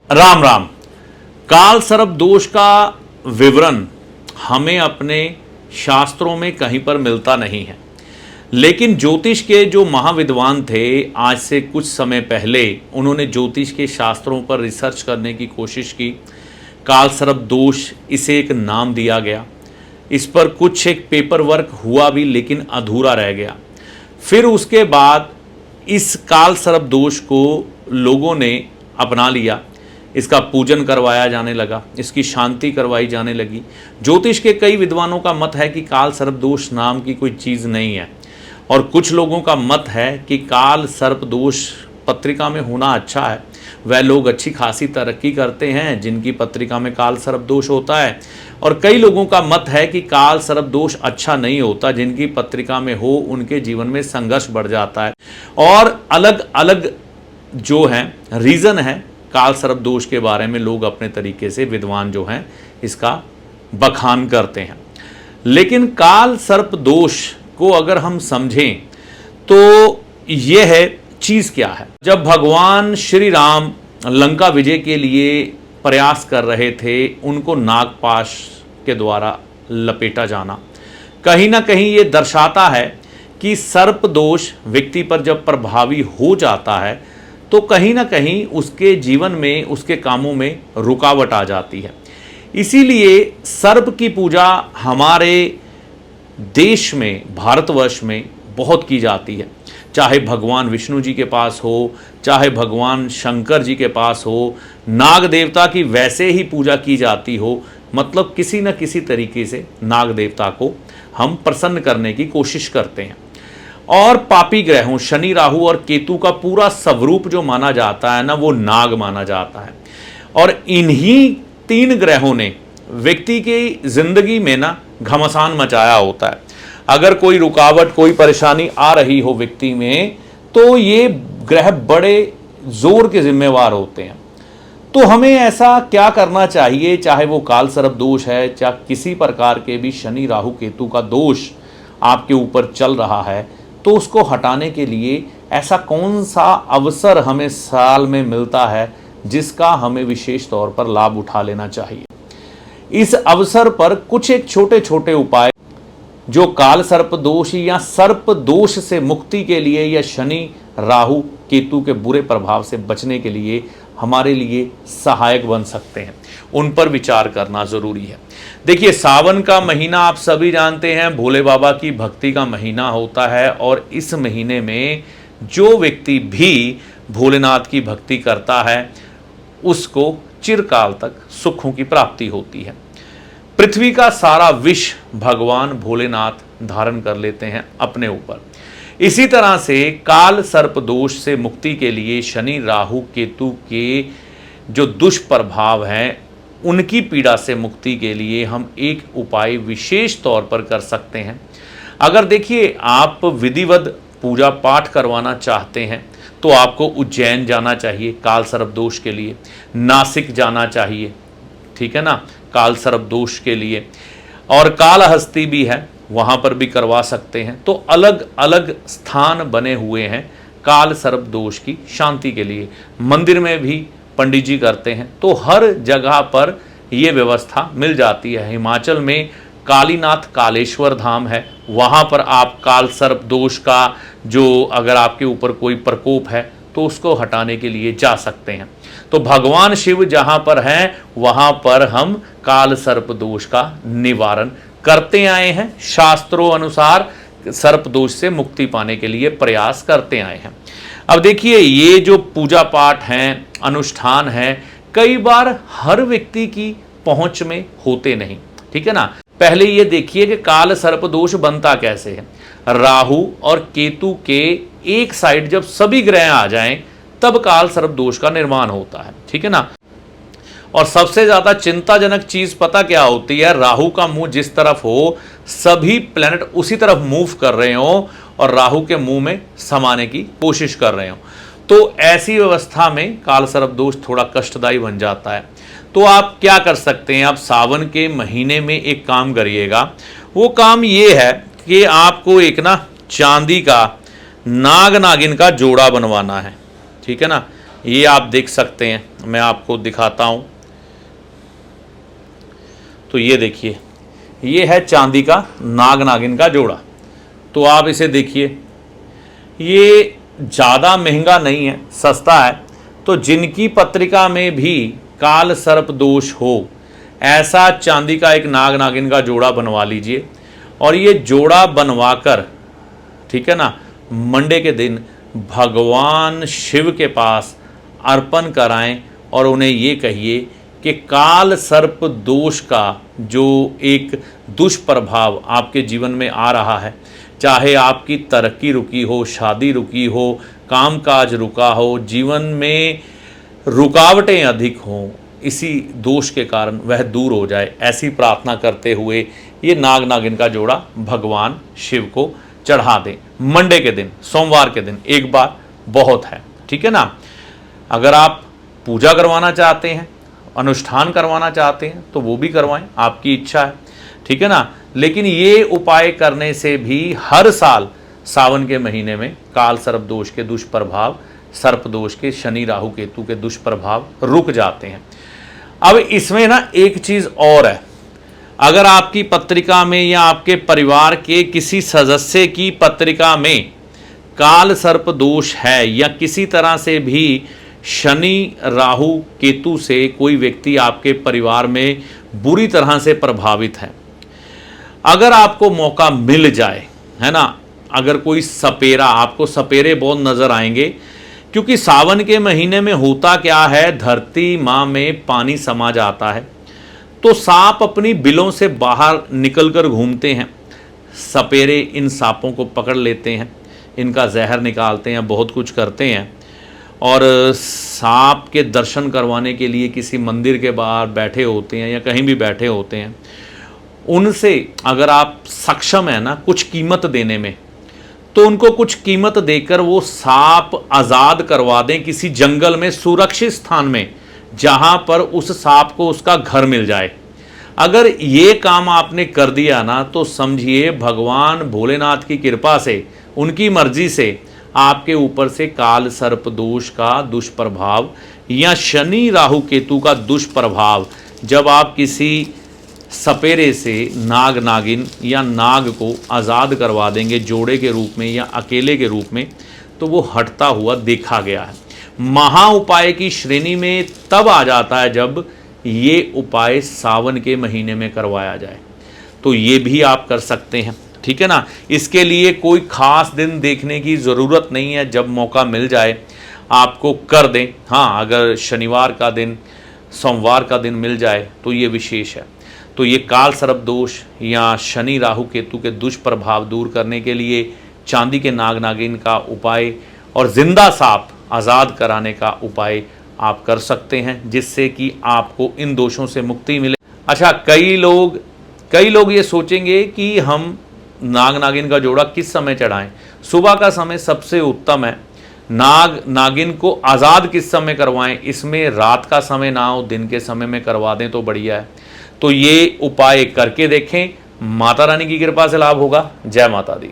राम राम। काल सर्प दोष का विवरण हमें अपने शास्त्रों में कहीं पर मिलता नहीं है, लेकिन ज्योतिष के जो महाविद्वान थे आज से कुछ समय पहले उन्होंने ज्योतिष के शास्त्रों पर रिसर्च करने की कोशिश की। काल सर्प दोष इसे एक नाम दिया गया, इस पर कुछ एक पेपर वर्क हुआ भी लेकिन अधूरा रह गया। फिर उसके बाद इस काल सर्प दोष को लोगों ने अपना लिया, इसका पूजन करवाया जाने लगा, इसकी शांति करवाई जाने लगी। ज्योतिष के कई विद्वानों का मत है कि काल सर्प दोष नाम की कोई चीज़ नहीं है, और कुछ लोगों का मत है कि काल सर्प दोष पत्रिका में होना अच्छा है। वह लोग अच्छी खासी तरक्की करते हैं जिनकी पत्रिका में काल सर्प दोष होता है, और कई लोगों का मत है कि काल सर्प दोष अच्छा नहीं होता, जिनकी पत्रिका में हो उनके जीवन में संघर्ष बढ़ जाता है। और अलग अलग जो हैं रीज़न है काल सर्प दोष के बारे में, लोग अपने तरीके से विद्वान जो हैं इसका बखान करते हैं। लेकिन काल सर्प दोष को अगर हम समझें तो यह है चीज़ क्या है। जब भगवान श्री राम लंका विजय के लिए प्रयास कर रहे थे, उनको नागपाश के द्वारा लपेटा जाना कहीं ना कहीं ये दर्शाता है कि सर्प दोष व्यक्ति पर जब प्रभावी हो जाता है तो कहीं ना कहीं उसके जीवन में, उसके कामों में रुकावट आ जाती है। इसीलिए सर्प की पूजा हमारे देश में, भारतवर्ष में बहुत की जाती है। चाहे भगवान विष्णु जी के पास हो, चाहे भगवान शंकर जी के पास हो, नाग देवता की वैसे ही पूजा की जाती हो। मतलब किसी न किसी तरीके से नाग देवता को हम प्रसन्न करने की कोशिश करते हैं। और पापी ग्रहों शनि, राहु और केतु का पूरा स्वरूप जो माना जाता है ना, वो नाग माना जाता है। और इन्हीं तीन ग्रहों ने व्यक्ति की जिंदगी में ना घमासान मचाया होता है। अगर कोई रुकावट, कोई परेशानी आ रही हो व्यक्ति में, तो ये ग्रह बड़े जोर के जिम्मेवार होते हैं। तो हमें ऐसा क्या करना चाहिए, चाहे वो काल सर्प दोष है, चाहे किसी प्रकार के भी शनि, राहु, केतु का दोष आपके ऊपर चल रहा है, तो उसको हटाने के लिए ऐसा कौन सा अवसर हमें साल में मिलता है जिसका हमें विशेष तौर पर लाभ उठा लेना चाहिए। इस अवसर पर कुछ एक छोटे छोटे उपाय जो काल सर्प दोष या सर्प दोष से मुक्ति के लिए या शनि, राहु, केतु के बुरे प्रभाव से बचने के लिए हमारे लिए सहायक बन सकते हैं, उन पर विचार करना जरूरी है। देखिए, सावन का महीना आप सभी जानते हैं भोले बाबा की भक्ति का महीना होता है, और इस महीने में जो व्यक्ति भी भोलेनाथ की भक्ति करता है उसको चिरकाल तक सुखों की प्राप्ति होती है। पृथ्वी का सारा विष भगवान भोलेनाथ धारण कर लेते हैं अपने ऊपर। इसी तरह से काल सर्प दोष से मुक्ति के लिए शनि, राहु, केतु के जो दुष्प्रभाव हैं उनकी पीड़ा से मुक्ति के लिए हम एक उपाय विशेष तौर पर कर सकते हैं। अगर देखिए आप विधिवत पूजा पाठ करवाना चाहते हैं तो आपको उज्जैन जाना चाहिए काल सर्प दोष के लिए, नासिक जाना चाहिए, ठीक है ना, काल सर्प दोष के लिए, और कालहस्ती भी है वहाँ पर भी करवा सकते हैं। तो अलग अलग स्थान बने हुए हैं काल सर्प दोष की शांति के लिए। मंदिर में भी पंडित जी करते हैं, तो हर जगह पर ये व्यवस्था मिल जाती है। हिमाचल में कालीनाथ कालेश्वर धाम है, वहाँ पर आप काल सर्प दोष का जो अगर आपके ऊपर कोई प्रकोप है तो उसको हटाने के लिए जा सकते हैं। तो भगवान शिव जहाँ पर हैं वहाँ पर हम काल सर्प दोष का निवारण करते आए हैं, शास्त्रों अनुसार सर्प दोष से मुक्ति पाने के लिए प्रयास करते आए हैं। अब देखिए, ये जो पूजा पाठ हैं, अनुष्ठान हैं, कई बार हर व्यक्ति की पहुंच में होते नहीं, ठीक है ना। पहले ये देखिए कि काल सर्प दोष बनता कैसे है। राहु और केतु के एक साइड जब सभी ग्रह आ जाएं तब काल सर्प दोष का निर्माण होता है, ठीक है ना। और सबसे ज्यादा चिंताजनक चीज पता क्या होती है, राहु का मुंह जिस तरफ हो सभी प्लैनेट उसी तरफ मूव कर रहे हो और राहु के मुंह में समाने की कोशिश कर रहे हो, तो ऐसी व्यवस्था में काल सर्प दोष थोड़ा कष्टदायी बन जाता है। तो आप क्या कर सकते हैं, आप सावन के महीने में एक काम करिएगा। वो काम ये है कि आपको एक ना चांदी का नाग नागिन का जोड़ा बनवाना है, ठीक है ना। ये आप देख सकते हैं, मैं आपको दिखाता हूँ। तो ये देखिए, ये है चांदी का नाग नागिन का जोड़ा। तो आप इसे देखिए, ये ज़्यादा महंगा नहीं है, सस्ता है। तो जिनकी पत्रिका में भी काल सर्प दोष हो, ऐसा चांदी का एक नाग नागिन का जोड़ा बनवा लीजिए, और ये जोड़ा बनवाकर, ठीक है ना, मंडे के दिन भगवान शिव के पास अर्पण कराएं और उन्हें ये कहिए कि काल सर्प दोष का जो एक दुष्प्रभाव आपके जीवन में आ रहा है, चाहे आपकी तरक्की रुकी हो, शादी रुकी हो, कामकाज रुका हो, जीवन में रुकावटें अधिक हों, इसी दोष के कारण वह दूर हो जाए, ऐसी प्रार्थना करते हुए ये नाग नागिन का जोड़ा भगवान शिव को चढ़ा दें। मंडे के दिन, सोमवार के दिन एक बार बहुत है, ठीक है ना। अगर आप पूजा करवाना चाहते हैं, अनुष्ठान करवाना चाहते हैं, तो वो भी करवाएं, आपकी इच्छा है, ठीक है ना। लेकिन ये उपाय करने से भी हर साल सावन के महीने में काल सर्प दोष के दुष्प्रभाव, सर्प दोष के, शनि राहु केतु के दुष्प्रभाव रुक जाते हैं। अब इसमें ना एक चीज़ और है, अगर आपकी पत्रिका में या आपके परिवार के किसी सदस्य की पत्रिका में काल सर्प दोष है, या किसी तरह से भी शनि राहु केतु से कोई व्यक्ति आपके परिवार में बुरी तरह से प्रभावित है, अगर आपको मौका मिल जाए, है ना, अगर कोई सपेरा, आपको सपेरे बहुत नज़र आएंगे, क्योंकि सावन के महीने में होता क्या है, धरती माँ में पानी समा जाता है, तो सांप अपनी बिलों से बाहर निकलकर घूमते हैं। सपेरे इन सांपों को पकड़ लेते हैं, इनका जहर निकालते हैं, बहुत कुछ करते हैं। और सांप के दर्शन करवाने के लिए किसी मंदिर के बाहर बैठे होते हैं या कहीं भी बैठे होते हैं, उनसे अगर आप सक्षम है ना कुछ कीमत देने में, तो उनको कुछ कीमत देकर वो सांप आज़ाद करवा दें किसी जंगल में, सुरक्षित स्थान में, जहाँ पर उस सांप को उसका घर मिल जाए। अगर ये काम आपने कर दिया ना, तो समझिए भगवान भोलेनाथ की कृपा से, उनकी मर्जी से आपके ऊपर से काल सर्प दोष का दुष्प्रभाव या शनि राहु केतु का दुष्प्रभाव, जब आप किसी सपेरे से नाग नागिन या नाग को आज़ाद करवा देंगे जोड़े के रूप में या अकेले के रूप में, तो वो हटता हुआ देखा गया है। महा उपाय की श्रेणी में तब आ जाता है जब ये उपाय सावन के महीने में करवाया जाए। तो ये भी आप कर सकते हैं, ठीक है ना। इसके लिए कोई खास दिन देखने की ज़रूरत नहीं है, जब मौका मिल जाए आपको कर दें। हाँ, अगर शनिवार का दिन, सोमवार का दिन मिल जाए तो ये विशेष है। तो ये काल सर्प दोष या शनि राहु केतु के दुष्प्रभाव दूर करने के लिए चांदी के नाग नागिन का उपाय और जिंदा सांप आज़ाद कराने का उपाय आप कर सकते हैं, जिससे कि आपको इन दोषों से मुक्ति मिले। अच्छा, कई लोग ये सोचेंगे कि हम नाग नागिन का जोड़ा किस समय चढ़ाएं। सुबह का समय सबसे उत्तम है। नाग नागिन को आज़ाद किस समय करवाएं, इसमें रात का समय ना हो, दिन के समय में करवा दें तो बढ़िया है। तो ये उपाय करके देखें, माता रानी की कृपा से लाभ होगा। जय माता दी।